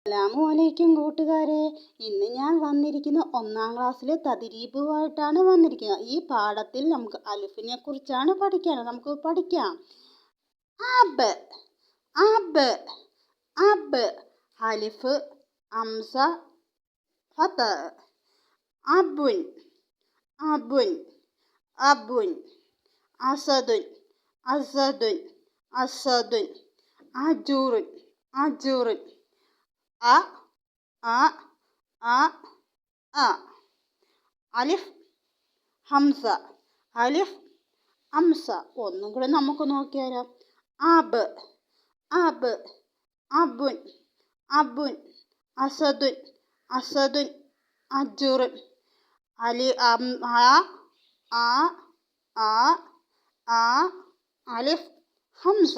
അസ്സലാമലൈക്കും കൂട്ടുകാരെ, ഇന്ന് ഞാൻ വന്നിരിക്കുന്ന 1-ാം ക്ലാസ്സിലെ തദ്രീബുമായിട്ടാണ് വന്നിരിക്കുന്നത്. ഈ പാഠത്തിൽ നമുക്ക് അലിഫിനെ കുറിച്ചാണ് നമുക്ക് പഠിക്കാം. അബ് അബ് അബ് അലിഫ് അംസ ഫത. അബുൻ അബുൻ അബുൻ അസദുൻ അസദുൻ അസദുൻ അജൂറുൻ അജൂറുൻ അ അ അ അ. അലിഫ് ഹംസ അലിഫ് ഹംസ. ഒന്നും കൂടെ നമുക്ക് നോക്കിയാലോ. അബ് അബ് അബുൻ അബുൻ അസദുൻ അസദുൻ അജൂറുൻ അലി ആ ആ ആ അലിഫ് ഹംസ.